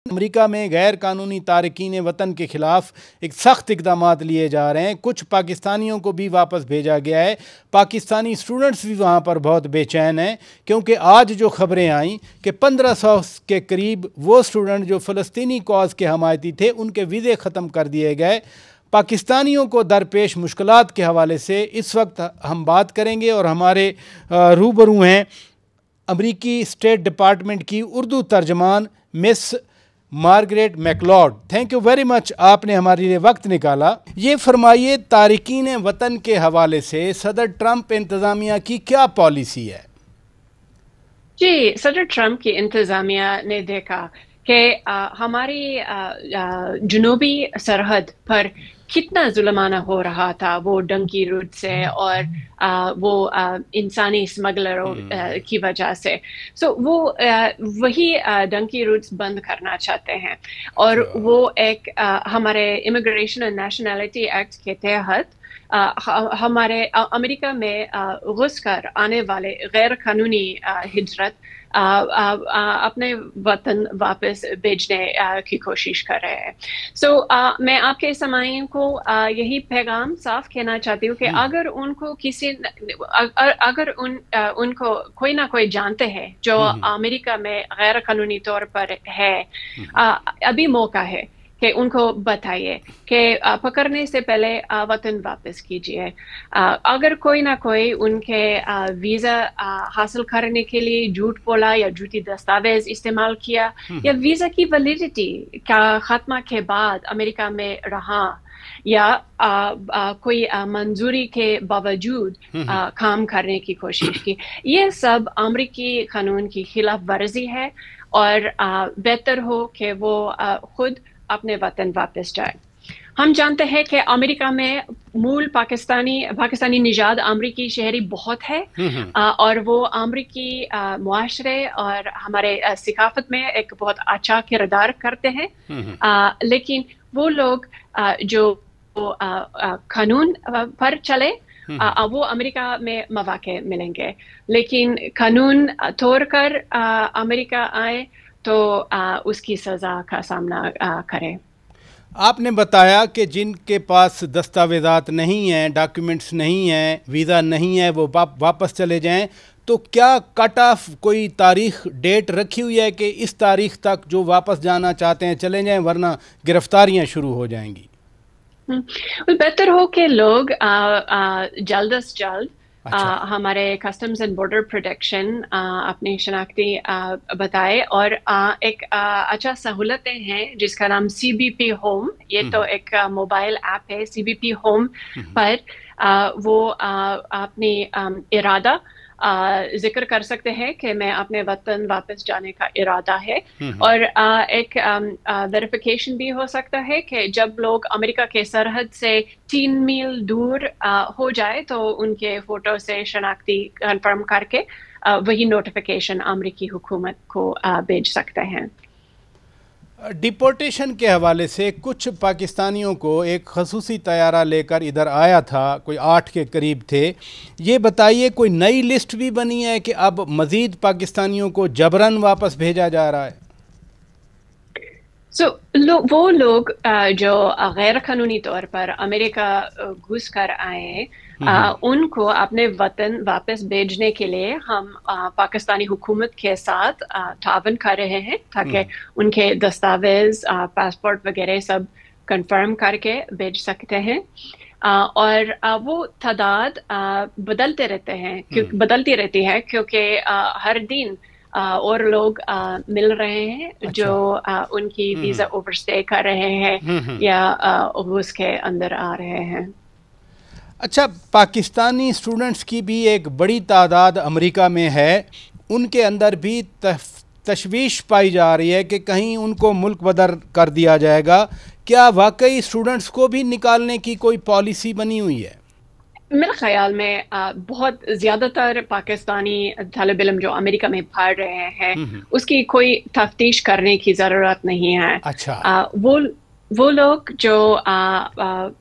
امریکہ میں غیر قانونی تارکین وطن کے خلاف ایک سخت اقدامات لیے جا رہے ہیں. کچھ پاکستانیوں کو بھی واپس بھیجا گیا ہے. پاکستانی اسٹوڈنٹس بھی وہاں پر بہت بے چین ہیں کیونکہ آج جو خبریں آئیں کہ 1500 کے قریب وہ اسٹوڈنٹ جو فلسطینی کاز کے حمایتی تھے ان کے ویزے ختم کر دیے گئے. پاکستانیوں کو درپیش مشکلات کے حوالے سے اس وقت ہم بات کریں گے اور ہمارے روبرو ہیں امریکی اسٹیٹ ڈپارٹمنٹ کی اردو ترجمان miss Margaret McLeod. Thank you very much, آپ نے ہمارے لیے وقت نکالا. یہ فرمائیے تارکین وطن کے حوالے سے صدر ٹرمپ انتظامیہ کی کیا پالیسی ہے؟ جی، صدر ٹرمپ کی انتظامیہ نے دیکھا کہ ہماری جنوبی سرحد پر کتنا ظلمانہ ہو رہا تھا وہ ڈنکی روٹ سے اور وہ انسانی اسمگلروں کی وجہ سے. سو وہ وہی ڈنکی روٹس بند کرنا چاہتے ہیں اور وہ ایک ہمارے امیگریشن اینڈ نیشنلٹی ایکٹ کے تحت ہمارے امریکہ میں گھس کر آنے والے غیر قانونی ہجرت اپنے وطن واپس بھیجنے کی کوشش کر رہے ہیں. سو میں آپ کے سامعین کو یہی پیغام صاف کہنا چاہتی ہوں کہ اگر ان کو ان کو کوئی نہ کوئی جانتے ہیں جو امریکہ میں غیر قانونی طور پر ہے، ابھی موقع ہے کہ ان کو بتائیے کہ پکڑنے سے پہلے وطن واپس کیجیے. اگر کوئی نہ کوئی ان کے ویزا حاصل کرنے کے لیے جھوٹ بولا یا جھوٹی دستاویز استعمال کیا یا ویزا کی ویلیڈیٹی کا خاتمہ کے بعد امریکہ میں رہا یا کوئی منظوری کے باوجود کام کرنے کی کوشش کی، یہ سب امریکی قانون کی خلاف ورزی ہے اور بہتر ہو کہ وہ خود اپنے وطن واپس جائے. ہم جانتے ہیں کہ امریکہ میں مول پاکستانی نژاد امریکی شہری بہت ہے اور وہ امریکی معاشرے اور ہمارے ثقافت میں ایک بہت اچھا کردار کرتے ہیں، لیکن وہ لوگ جو قانون پر چلے وہ امریکہ میں مواقع ملیں گے، لیکن قانون توڑ کر امریکہ آئے تو اس کی سزا کا سامنا کرے. آپ نے بتایا کہ جن کے پاس دستاویزات نہیں ہیں، ڈاکیومنٹس نہیں ہیں، ویزا نہیں ہے، وہ واپس چلے جائیں. تو کیا کٹ آف کوئی تاریخ ڈیٹ رکھی ہوئی ہے کہ اس تاریخ تک جو واپس جانا چاہتے ہیں چلے جائیں ورنہ گرفتاریاں شروع ہو جائیں گی؟ بہتر ہو کہ لوگ جلد از جلد ہمارے کسٹمز اینڈ بارڈر پروٹیکشن اپنی شناختی بتائے اور ایک اچھا سہولتیں ہیں جس کا نام CBP ہوم. یہ تو ایک موبائل ایپ ہے. CBP ہوم پر وہ اپنی ارادہ ذکر کر سکتے ہیں کہ میں اپنے وطن واپس جانے کا ارادہ ہے، اور ایک ویریفیکیشن بھی ہو سکتا ہے کہ جب لوگ امریکہ کے سرحد سے 3 میل دور ہو جائے تو ان کے فوٹو سے شناختی کنفرم کر کے وہی نوٹیفیکیشن امریکی حکومت کو بھیج سکتے ہیں. ڈیپورٹیشن کے حوالے سے کچھ پاکستانیوں کو ایک خصوصی طیارہ لے کر ادھر آیا تھا، کوئی 8 کے قریب تھے. یہ بتائیے کوئی نئی لسٹ بھی بنی ہے کہ اب مزید پاکستانیوں کو جبراً واپس بھیجا جا رہا ہے؟ وہ لوگ جو غیر قانونی طور پر امریکہ گھس کر آئے ان کو اپنے وطن واپس بھیجنے کے لیے ہم پاکستانی حکومت کے ساتھ تعاون کر رہے ہیں تاکہ ان کے دستاویز پاسپورٹ وغیرہ سب کنفرم کر کے بھیج سکتے ہیں. اور وہ تعداد بدلتی رہتی ہے کیونکہ ہر دن اور لوگ مل رہے ہیں جو ان کی ویزا اوور اسٹے کر رہے ہیں یا اس کے اندر آ رہے ہیں. اچھا، پاکستانی اسٹوڈنٹس کی بھی ایک بڑی تعداد امریکہ میں ہے. ان کے اندر بھی تشویش پائی جا رہی ہے کہ کہیں ان کو ملک بدر کر دیا جائے گا. کیا واقعی اسٹوڈنٹس کو بھی نکالنے کی کوئی پالیسی بنی ہوئی ہے؟ میرے خیال میں بہت زیادہ تر پاکستانی طالب علم جو امریکہ میں پڑھ رہے ہیں اس کی کوئی تفتیش کرنے کی ضرورت نہیں ہے. اچھا، وہ لوگ جو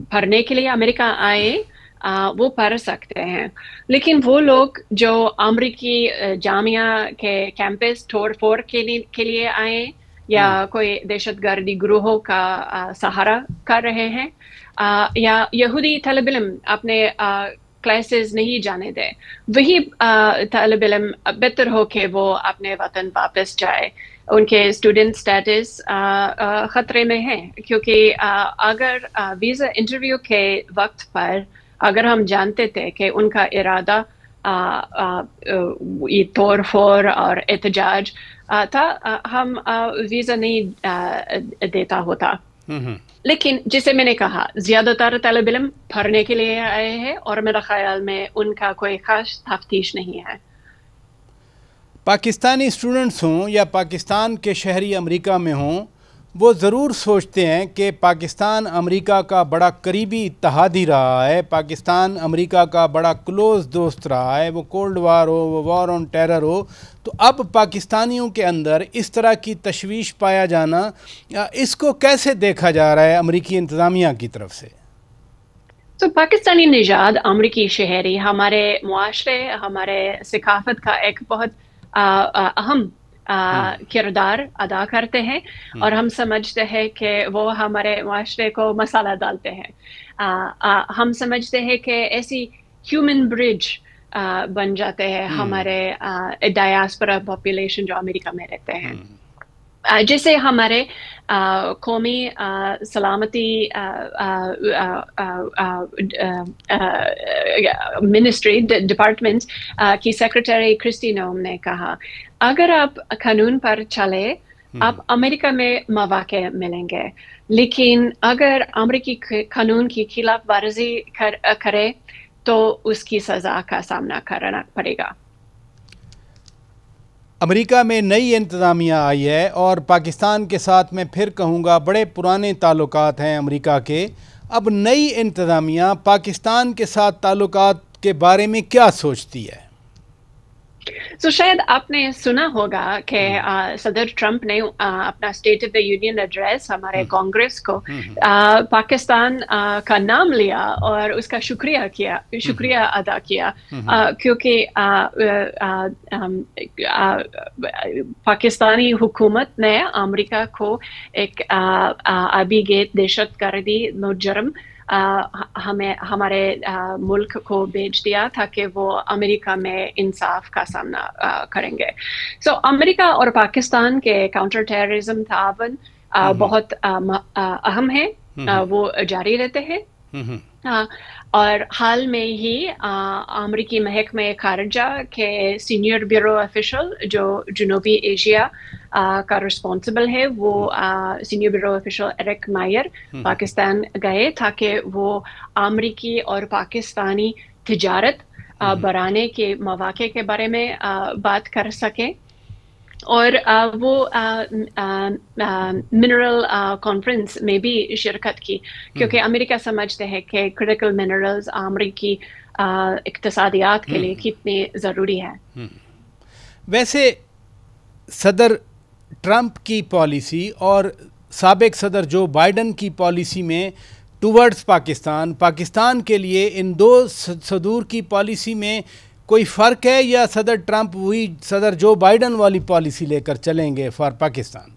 پڑھنے کے لیے امریکہ آئے وہ پڑھ سکتے ہیں، لیکن وہ لوگ جو امریکی جامعہ کے کیمپس توڑ پھوڑ کے لیے آئے یا کوئی دہشت گردی گروہوں کا سہارا کر رہے ہیں، یا یہودی طالب علم اپنے کلاسز نہیں جانے دے، وہی طالب علم بہتر ہو کہ وہ اپنے وطن واپس جائے. ان کے اسٹوڈنٹ اسٹیٹس خطرے میں ہیں، کیونکہ اگر ویزا انٹرویو کے وقت پر اگر ہم جانتے تھے کہ ان کا ارادہ یہ توڑ پھوڑ اور احتجاج تھا، ہم ویزا نہیں دیتا ہوتا. لیکن جسے میں نے کہا زیادہ تر طالب علم پڑھنے کے لیے آئے ہیں، اور میرا خیال میں ان کا کوئی خاص تفتیش نہیں ہے. پاکستانی اسٹوڈنٹس ہوں یا پاکستان کے شہری امریکہ میں ہوں، وہ ضرور سوچتے ہیں کہ پاکستان امریکہ کا بڑا قریبی اتحادی رہا ہے، پاکستان امریکہ کا بڑا کلوز دوست رہا ہے، وہ کولڈ وار ہو، وہ وار آن ٹیرر ہو. تو اب پاکستانیوں کے اندر اس طرح کی تشویش پایا جانا، اس کو کیسے دیکھا جا رہا ہے امریکی انتظامیہ کی طرف سے؟ تو پاکستانی نژاد امریکی شہری ہمارے معاشرے، ہمارے ثقافت کا ایک بہت اہم کردار ادا کرتے ہیں، اور ہم سمجھتے ہیں کہ وہ ہمارے معاشرے کو مسئلہ ڈالتے ہیں. ہم سمجھتے ہیں کہ ایسی ہیومن برج بن جاتے ہیں ہمارے ڈایاسپورا پاپولیشن جو امریکہ میں رہتے ہیں، جسے ہمارے قومی سلامتی منسٹری ڈپارٹمنٹ کی سیکرٹری کرسٹی نوم نے کہا، اگر آپ قانون پر چلے آپ امریکہ میں مواقع ملیں گے، لیکن اگر امریکی قانون کی خلاف ورزی کرے تو اس کی سزا کا سامنا کرنا پڑے گا. امریکہ میں نئی انتظامیہ آئی ہے، اور پاکستان کے ساتھ میں پھر کہوں گا بڑے پرانے تعلقات ہیں امریکہ کے. اب نئی انتظامیہ پاکستان کے ساتھ تعلقات کے بارے میں کیا سوچتی ہے؟ تو شاید آپ نے سنا ہوگا کہ صدر ٹرمپ نے اپنا state of the union address ہمارے کانگریس کو پاکستان کا نام لیا اور اس کا شکریہ ادا کیا، کیونکہ پاکستانی حکومت نے امریکہ کو ایک آبی گیٹ دہشت گردی جرم ہمارے ملک کو بھیج دیا تھا کہ وہ امریکہ میں انصاف کا سامنا کریں گے. سو امریکہ اور پاکستان کے کاؤنٹر ٹیررزم تعاون بہت اہم ہے، وہ جاری رہتے ہیں. اور حال میں ہی امریکی محکمہ خارجہ کے سینئر بیورو آفیشل جو جنوبی ایشیا کا رسپانسبل ہے، وہ سینئر بیورو آفیشل ایرک مائر پاکستان گئے تاکہ وہ امریکی اور پاکستانی تجارت بڑھانے کے مواقع کے بارے میں بات کر سکیں. اور وہ منرل کانفرنس میں بھی شرکت کی، کیونکہ امریکہ سمجھتے ہیں کہ کریٹیکل منرلز امریکی اقتصادیات کے لیے کتنی ضروری ہے. ویسے صدر ٹرمپ کی پالیسی اور سابق صدر جو بائیڈن کی پالیسی میں ٹورڈز پاکستان کے لیے ان دو صدور کی پالیسی میں کوئی فرق ہے، یا صدر ٹرمپ وہی صدر جو بائیڈن والی پالیسی لے کر چلیں گے فار پاکستان؟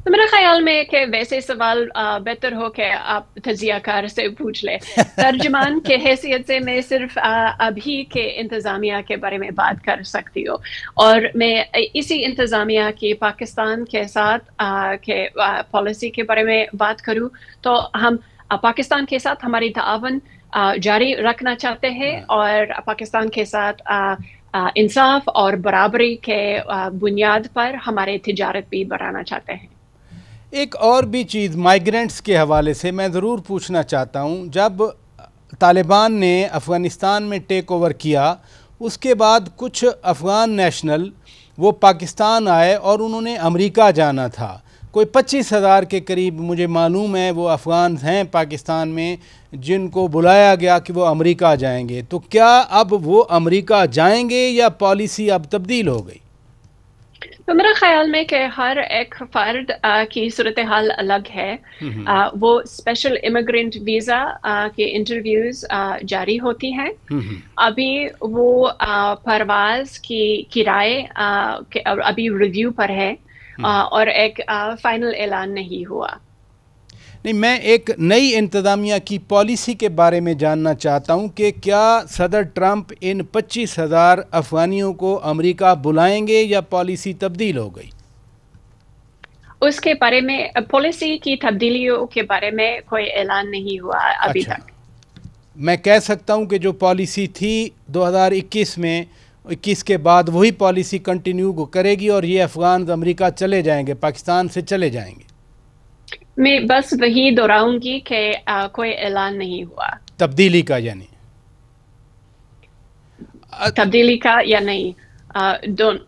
تو میرے خیال میں کہ ویسے سوال بہتر ہو کہ آپ تجزیہ کار سے پوچھ لیں. ترجمان کے حیثیت سے میں صرف ابھی کے انتظامیہ کے بارے میں بات کر سکتی ہوں، اور میں اسی انتظامیہ کی پاکستان کے ساتھ کے پالیسی کے بارے میں بات کروں تو ہم پاکستان کے ساتھ ہماری تعاون جاری رکھنا چاہتے ہیں، اور پاکستان کے ساتھ انصاف اور برابری کے بنیاد پر ہمارے تجارت بھی بڑھانا چاہتے ہیں. ایک اور بھی چیز مائیگرنٹس کے حوالے سے میں ضرور پوچھنا چاہتا ہوں، جب طالبان نے افغانستان میں ٹیک اوور کیا اس کے بعد کچھ افغان نیشنل وہ پاکستان آئے اور انہوں نے امریکہ جانا تھا. کوئی 25,000 کے قریب مجھے معلوم ہے وہ افغان ہیں پاکستان میں جن کو بلایا گیا کہ وہ امریکہ جائیں گے. تو کیا اب وہ امریکہ جائیں گے یا پالیسی اب تبدیل ہو گئی؟ تو میرا خیال میں کہ ہر ایک فرد کی صورتحال الگ ہے. وہ اسپیشل امیگرینٹ ویزا کے انٹرویوز جاری ہوتی ہیں. ابھی وہ پرواز کی کرائے ابھی ریویو پر ہے. اور ایک فائنل اعلان نہیں ہوا۔ نہیں، میں ایک نئی انتظامیہ کی پالیسی کے بارے میں جاننا چاہتا ہوں کہ کیا صدر ٹرمپ ان 25,000 افغانیوں کو امریکہ بلائیں گے یا پالیسی تبدیل ہو گئی؟ اس کے بارے میں پالیسی کی تبدیلیوں کے بارے میں کوئی اعلان نہیں ہوا ابھی تک۔ میں کہہ سکتا ہوں کہ جو پالیسی تھی 2021 میں، 21 کے بعد وہی پالیسی کنٹینیو کرے گی اور یہ افغان امریکہ چلے جائیں گے، پاکستان سے چلے جائیں گے؟ میں بس وہی دہراؤں گی کہ کوئی اعلان نہیں ہوا تبدیلی کا، یعنی تبدیلی کا یا نہیں،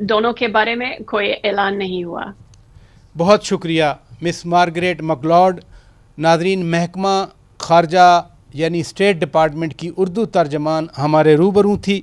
دونوں کے بارے میں کوئی اعلان نہیں ہوا۔ بہت شکریہ مس مارگریٹ مکلاڈ۔ ناظرین، محکمہ خارجہ یعنی اسٹیٹ ڈپارٹمنٹ کی اردو ترجمان ہمارے روبرو تھی۔